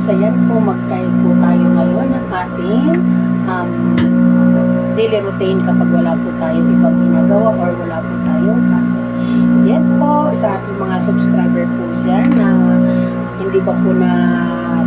guys, ayan po, mag-try po tayo ngayon ng ating daily routine kapag wala po tayong ibang ginagawa or wala po tayong klase. Yes po, sa ating mga subscriber po dyan na hindi pa po na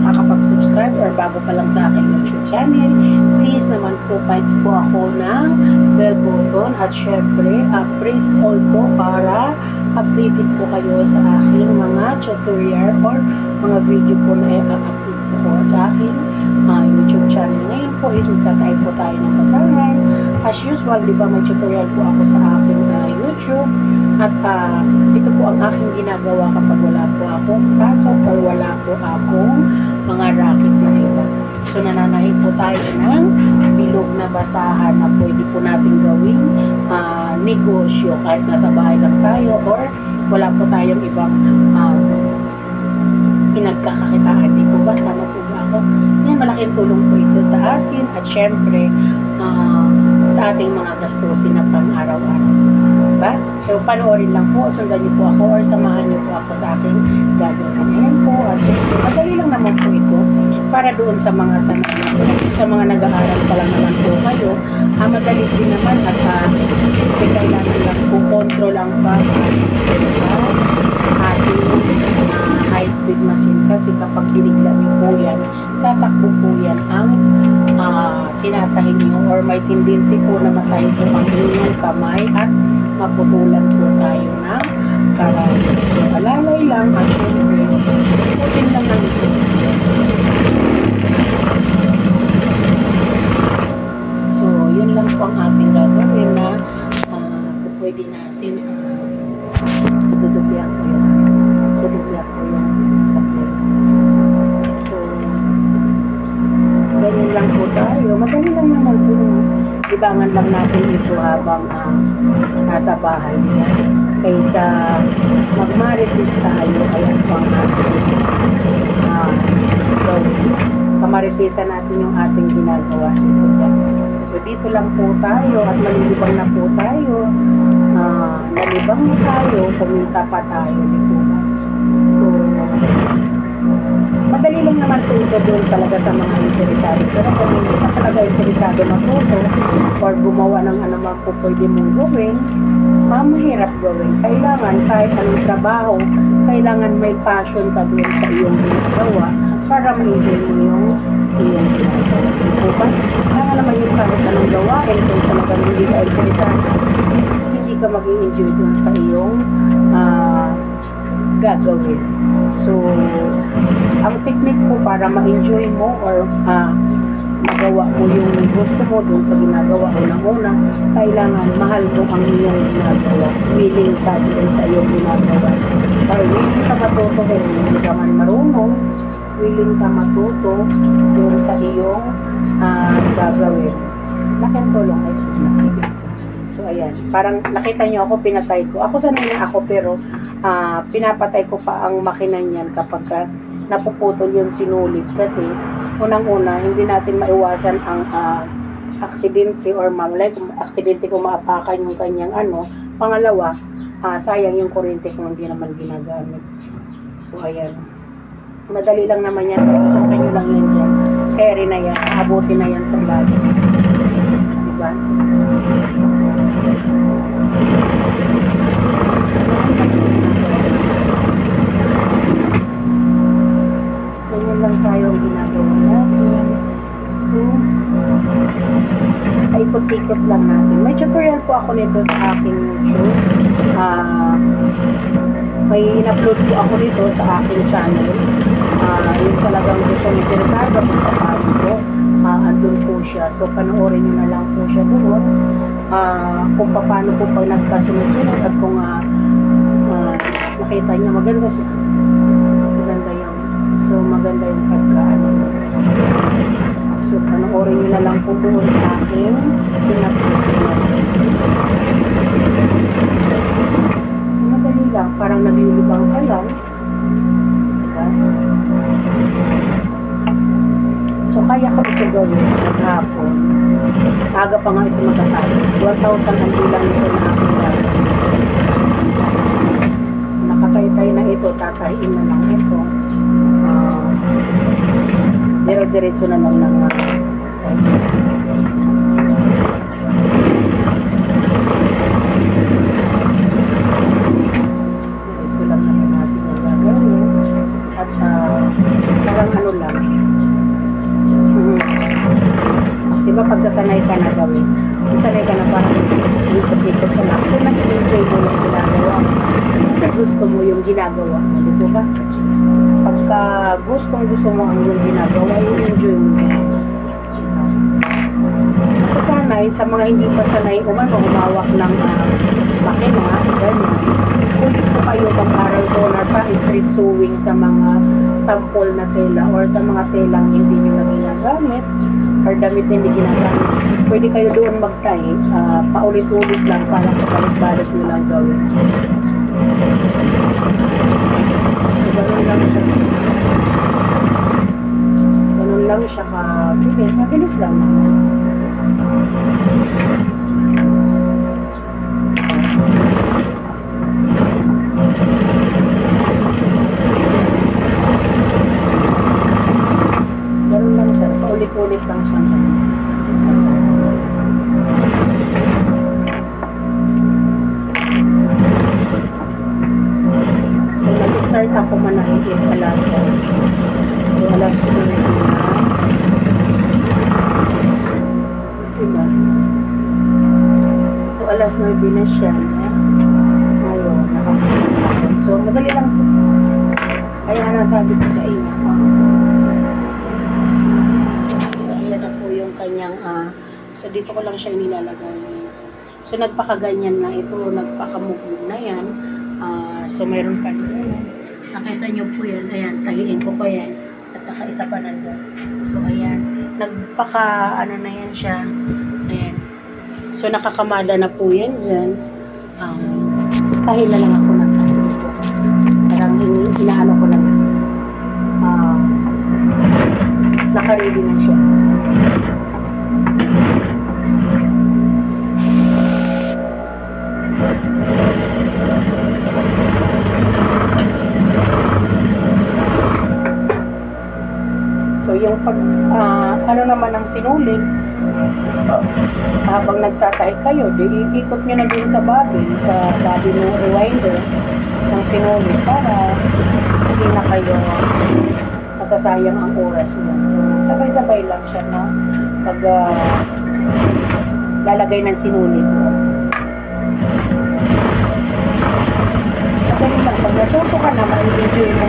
nakakapag-subscribe or bago pa lang sa aking YouTube channel, please naman po fights po ako ng bell button at syempre press all po para updated po kayo sa aking mga tutorial or mga video po na i-upload po sa aking YouTube channel. Ngayon po is magtatry po tayo ng basahan. As usual, di ba may tutorial po ako sa aking YouTube at ito po ang aking ginagawa kapag wala po akong pasok or wala po akong mga racket na iba. So nananahin po tayo ng bilog na basahan na pwede po natin gawing negosyo kahit nasa bahay lang tayo or wala po tayong ibang pinagkakakitaan. Di po ba? Tama po ba ako? Yan, malaking tulong po ito sa atin at syempre sa ating mga gastusin na pang-araw-araw. Diba? So, panoorin lang po, sundan niyo po ako or samahan niyo po ako sa aking gagawin. Ayan po, at syempre, madali lang naman po ito para doon sa mga sa mga nag-aaral pa lang naman po kayo, madali din naman at kailangan lang po, control lang pa sa ating high-speed machine kasi kapag binigla niyo po yan, tatakbo po yan ang tinatahin niyo or may tendency po na matahin po ang inyong kamay at maputulan po tayo ng karami. So, alalay lang at syempre, putin lang ng ito. So, yun lang po ang ating gagawin na pwede natin dudubihan ko yun. Dudubihan ko yung sakit. So, ganyan lang po tayo. Madali lang naman po. Ibangan lang natin ito habang nasa bahay niya. Kaysa magmaritis tayo, ayan po ang ating kamaritisan natin yung ating ginagawa dito. So, dito lang po tayo at malilibang na po tayo. Nalibang na tayo, kumita pa tayo dito. So, madali lang naman po ito doon talaga sa mga interesado. Pero kung hindi ka talaga interesado matuto or gumawa ng anumang po pwede mong gawin, mahirap gawin. Kailangan kahit anong trabaho, kailangan may passion ka doon sa iyong ginagawa para ma-enjoy mo yung iyong ginagawa. So, kaya naman yung kahit anong gawain kung talagang hindi ka interesado, hindi ka mag-enjoy doon sa iyong gagawin. So, ang technique po para ma-enjoy mo or magawa mo yung gusto mo doon sa ginagawa, unang-una, kailangan mahal mo ang iyong ginagawa. Willing ka doon sa iyong ginagawa. Or willing ka matuto kung hindi ka man marunong, willing ka matuto doon sa iyong gagawin. Laking tulong ay so, ayan. Parang nakita nyo ako, pinatay ko. Ako sanay na ako, pero pinapatay ko pa ang makina niyan kapag napuputol yung sinulit. Kasi, unang-una, hindi natin maiwasan ang aksidente or malay kung aksidente kung maapakan yung kanyang Pangalawa, sayang yung kuryente kung hindi naman ginagamit. So, ayan. Madali lang naman yan. Susukin nyo lang yan dyan. Carry na yan. Abutin na yan sa ilalim. Diba? Ganyan lang tayo ang ginagawa natin. So, ikot-ikot lang natin. May tutorial po ako nito sa aking YouTube. May in-upload po ako nito sa aking channel. Yung talagang gusto nyo interesado kung paano po, andun po siya. So, panoorin nyo na lang po siya doon. Kung paano po pag nagkasunod-sunod at kung nakita niya maganda siya. Maganda yung, so maganda yung pagkaano. So, panoorin nyo na lang po doon sa aking in-upload. So, madali lang. Parang naglilibang ka lang. Diba? So, kaya ko ito gawin maghapon. Aga pa nga ito matatapos. 1,000 ang bilang ito na aking gawin. So, nakatay-tay na ito. Tatayin na lang ito. diretso na lang ng diretso lang naman natin yung gagawin. At parang ano lang. Diba pagkasanay ka na gawin? Sanay ka na parang ikot-ikot ka lang. So nag-enjoy mo yung ginagawa. Kasi gusto mo yung ginagawa. Dito ba? Pagka gusto mo ang yung ginagawa, yung enjoy mo yan. Sanay, sa mga hindi pa sanay humawak ng makina, ganyan. Ulit po kayo pag-aral ko nasa street sewing sa mga sample na tela or sa mga telang hindi nyo na ginagamit or damit na hindi ginagamit. Pwede kayo doon magtahi, paulit-ulit lang para pabalik-balik nyo lang gawin. So, ganun lang siya kabilis. Mabilis lang naman. Ganun lang siya. Paulit-ulit lang siya. So, nag-start ako manahin is alas 4. So, alas 9 na. Diba? So, alas 9 na siya. Ngayon, nakapagod. So, madali lang po. Kaya nasabi ko sa inyo. So, ayan na po yung kanyang, so, dito ko lang siya nilalagay. So, nagpakaganyan na ito, nagpakamuglog na yan. So, mayroon pa rin. Nakita nyo po yan. Ayan, tahiin ko pa yan. At saka isa pa nandun. So, ayan. Nagpaka, ano na yan siya. Ayan. So, nakakamada na po yan dyan. Tahin na lang ako na tahin dito. Parang inaano ko na lang. Nakaready na siya. So, yung pag, ano naman ang sinulid, habang nagtatahi kayo, di iikot nyo na din sa bobin ng rewinder ng sinulid para hindi na kayo masasayang ang oras nyo. So, sabay-sabay lang siya na pag lalagay ng sinulid mo. Kasi lang, pag natuto ka na, ma-enjoy mo.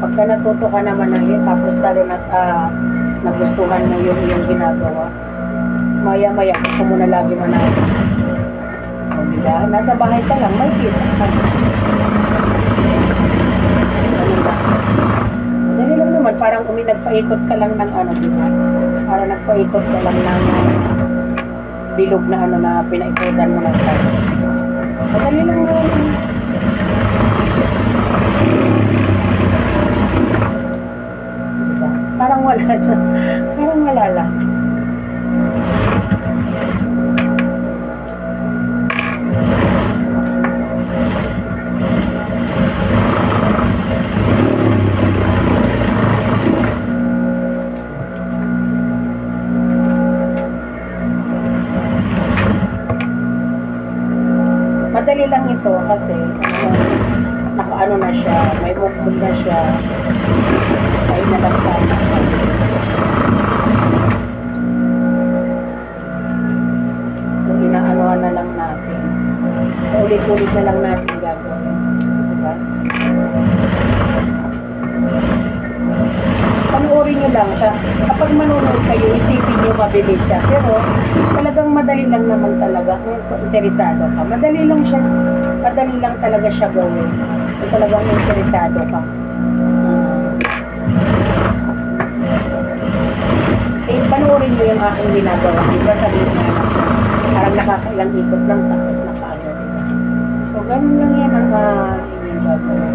Pagka natuto ka naman na yun, tapos lalo na nagustuhan mo yung ginagawa, maya-maya gusto mo na lagi manalo. O diba? Nasa bahay ka lang, may kita ka. Ano ba? Dali lang naman, parang nagpaikot ka lang ng ano, diba? Parang nagpaikot ka lang ng bilog na ano na pinaikotan mo ng tayo. Dali lang naman. Parang wala na. Parang wala lang. Madali lang ito kasi nakaano na siya, may movement na siya. Ay na lang tayo. So, inaanuhan na lang natin. Ulit-ulit na lang natin gagawin. Diba? Panoorin nyo lang siya. Kapag manonood kayo, isipin nyo mabilis siya. Pero, talagang madali lang naman talaga. Kung interesado ka, madali lang siya. Madali lang talaga siya gawin. Kung talagang interesado ka. Panoorin mo yung aking ginagawa. Diba sabihin na parang nakakailang ikot lang tapos nakaagad. So, ganun lang yan ang inyong gagawa.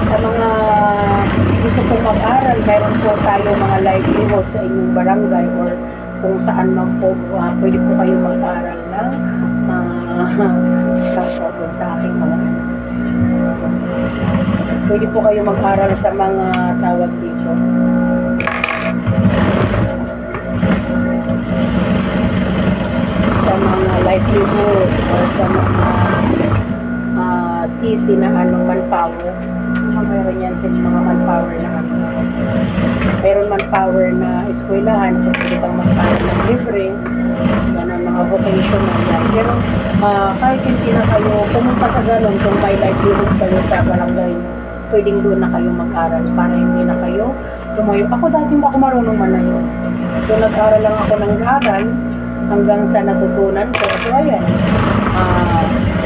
Sa mga gusto pong mag-aral, meron po tayo mga livelihood sa inyong barangay or kung saan man po pwede po kayo mag-aral ng sa aking mga Pwede po kayo mag-aral sa mga tawag dito. Sa mga livelihood or sa mga city na manpower. Mayroon yan sa mga manpower na mayroon manpower na eskwelahan kung pwede kang mag-aral ng libre. Ganun, mga vocational yan. Pero kahit hindi na kayo pumunta sa ganun, kung may livelihood kayo sa barangay, pwedeng doon na kayo mag-aral para hindi na kayo tumayo. Ako dati ba ako marunong man na yun. So nag-aral lang ako ng aral hanggang sa natutunan ko. So ayan,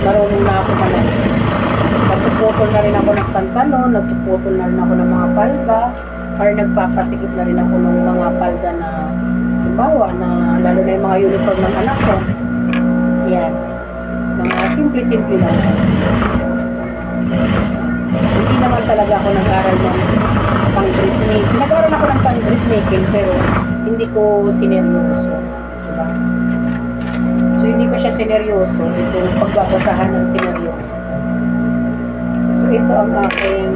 marunong na ako man na yun. Nagpuputol na rin ako ng pantalon, nagpuputol na rin ako ng mga palda, or nagpapasikip na rin ako ng mga palda na halimbawa na lalo na yung mga uniform ng anak ko. Yan. Mga simple-simple lang. Hindi naman talaga ako nag-aral ng pang-dressmaking. Nag-aral ako ng pang-dressmaking pero hindi ko sineryoso. Diba? So hindi ko siya sineryoso. Ito yung pagbabasahan ng sineryoso. So ito ang aking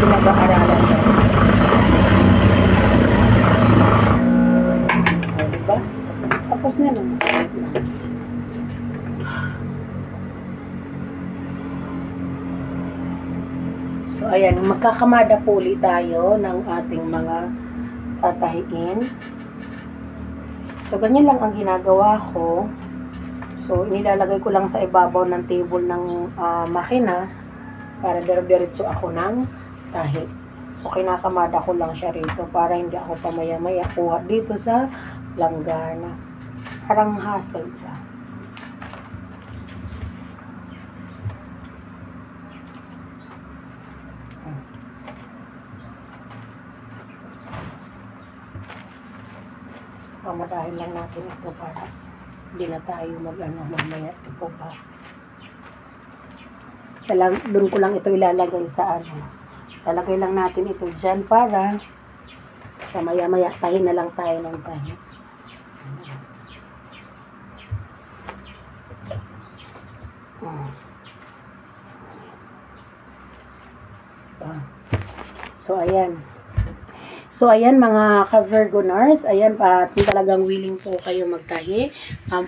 pinag-aaralan ko. Diba? Tapos na lang. So, ayan, magkakamada po ulit tayo ng ating mga tatahiin. So, ganyan lang ang ginagawa ko. So, inilalagay ko lang sa ibabaw ng table ng makina para diretso ako ng tahi. So, kinakamada ko lang siya rito para hindi ako pamaya-maya kuha dito sa langgana. Parang hassle siya. Pamadahin lang natin ito para hindi na tayo mamaya ito pa. Doon ko lang ito ilalagay sa lalagay lang natin ito dyan para maya tahin na lang tayo ng tahi. So, ayan mga ka-Virgonars, ayan pa, talagang willing po kayo magtahi.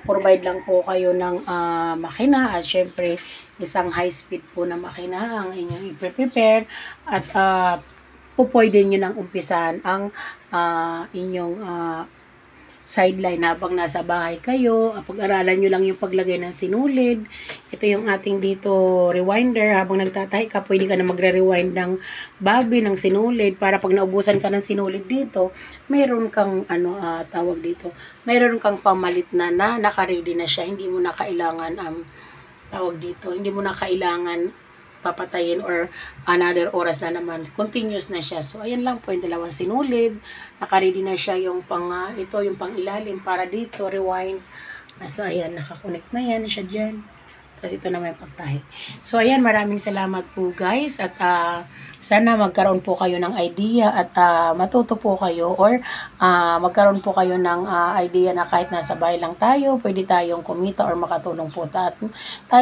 Provide lang po kayo ng makina at syempre isang high-speed po na makina ang inyong i-prepare at pwede nyo nang umpisahan ang inyong sideline habang nasa bahay kayo. Pag-aralan nyo lang yung paglagay ng sinulid. Ito yung ating dito rewinder. Habang nagtatahi ka, pwede ka na magre-rewind ng babi ng sinulid para pag naubusan ka ng sinulid dito, mayroon kang tawag dito, mayroon kang pamalit na naka-ready na siya. Hindi mo na kailangan tawag dito, hindi mo na kailangan papatayin or another oras na naman. Continuous na siya. So, ayan lang po yung dalawang sinulid. Naka-ready na siya yung ito yung pang ilalim para dito, rewind. So, ayan, nakakonect na yan siya dyan. Kasi ito naman yung pagtahi. So, ayan, maraming salamat po guys. At sana magkaroon po kayo ng idea at matuto po kayo or magkaroon po kayo ng idea na kahit nasa bahay lang tayo, pwede tayong kumita or makatulong po tayo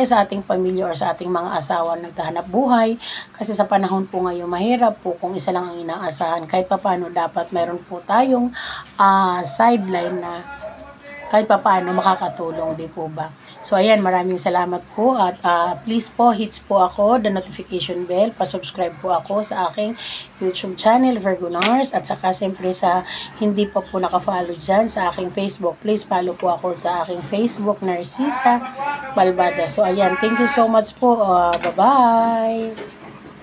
sa ating pamilya or sa ating mga asawa na nagtahanap buhay. Kasi sa panahon po ngayon, mahirap po kung isa lang ang inaasahan. Kahit paano dapat mayroon po tayong sideline na kahit pa paano makakatulong, di po ba? So, ayan, maraming salamat po at please po, hits po ako, the notification bell, pa-subscribe po ako sa aking YouTube channel, Virgonars, at saka siyempre sa hindi pa po naka-follow dyan sa aking Facebook, please follow po ako sa aking Facebook, Narcisa Balbada. So, ayan, thank you so much po. Bye-bye!